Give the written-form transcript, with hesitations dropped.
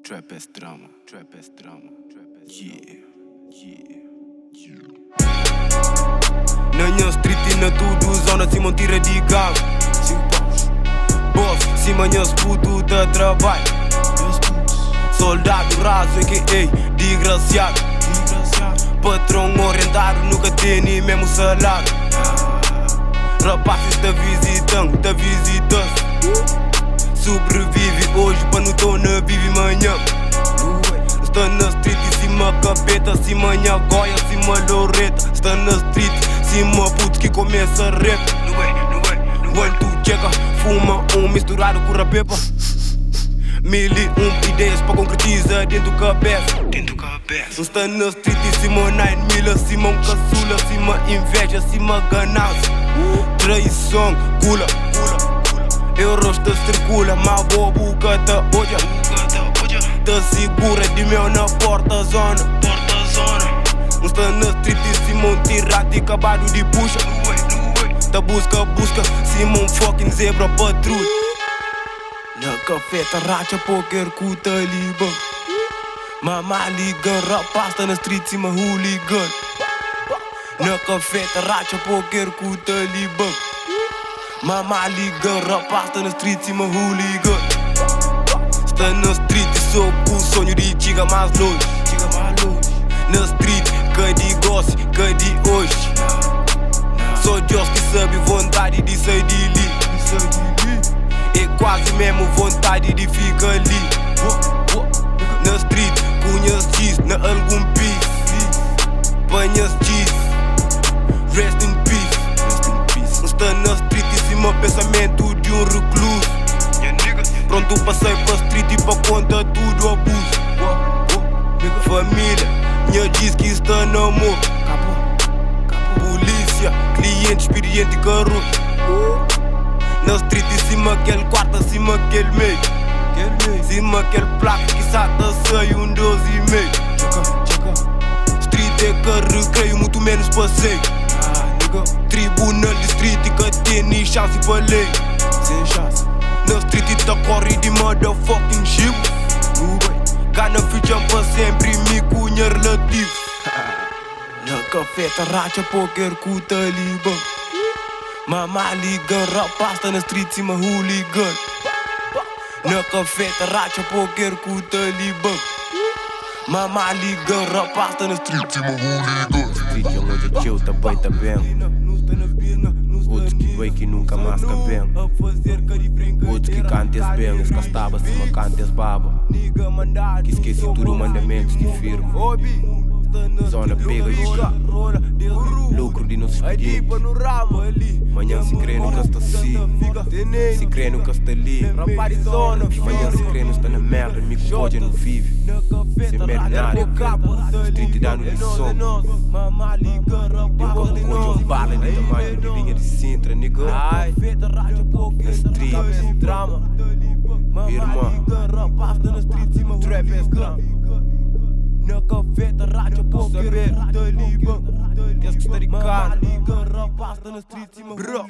Trap ass drama, trap ass drama, trap ass yeah, yeah, yeah. Na minha street e na tudo zona se tira de gama. Boss, se manhã puto da trabalho. Soldado raso a.k.a. desgraciado. Patrão orientado nunca tem nem mesmo salário. Rapazes tá visitando, tá visitando. Sobrevive hoje para não tô na vive manhã. Está na street e cima capeta, cima minha goia, cima loreta. Está na street, cima puto que começa a rap. Quando tu chega, fuma misturado com rapepa. 1001 ideias para concretizar dentro do cabeça. Está na street e cima 9000, acima caçula, acima inveja, acima ganância. Traição, gula. Euros te circula, mas boa boca te olha. Te segura de meu na porta zona. Está na street e cima tirado e acabado de puxa. Te busca, cima fucking zebra patrulha. Na cafeta racha poker com talibã. Mamá liga, rapaz tá na street cima hooligan. Na cafeta racha poker com talibã. Mamá liga, rapaz tá na street cima hooligan. Está na street e sou com o sonho de chega mais longe. Na street, que de gosto, que de hoje. Sou Deus que sabe vontade de sair de ali. É quase mesmo vontade de ficar ali. Na street, conheço cheese, na algum piece. Panhas cheese, rest in peace. Está na street e cima pensamento de um recluso. Pronto passei pra street e pra conta tudo abuso. Família, minha diz que está no amor. Polícia, cliente experiente e garoto. Na street e cima aquele quarto, acima aquele meio. Cima aquele placa que sata sai 12,5. Street é que recreio, muito menos passeio. Tribunal de street que tem nem chance pra lei. Na street tá corre de motherfucking shit. Gana ficham pra sempre, me cunha relativo. Na cafeta racha poker com talibã. Mamá liga, rapaz tá na street cima hooligan. Na cafeta racha poker com talibã. Mamá liga, rapaz tá na street cima hooligan. Street é onde chill, tá bem. Outros que veio que nunca mais bem. Outros que cantes bem, escastava cima cantes baba. Que esqueci tudo mandamentos que firma. Zona pega e lucro de nossos pedidos. Manhã se crê no casta assim. Se crê no casta ali. Manhã se crê no está na merda. Amigo pode não vive. Sem mercenário. Street dá no lição. Nunca me conte um bala de tamanho de linha de Sintra, nigga. Na street, irmã. Trap ass drama. Na cafeta, rádio, por saber, talibã. Tens que estar em casa. Mamá liga, rapaz, tá na street, cima, bro.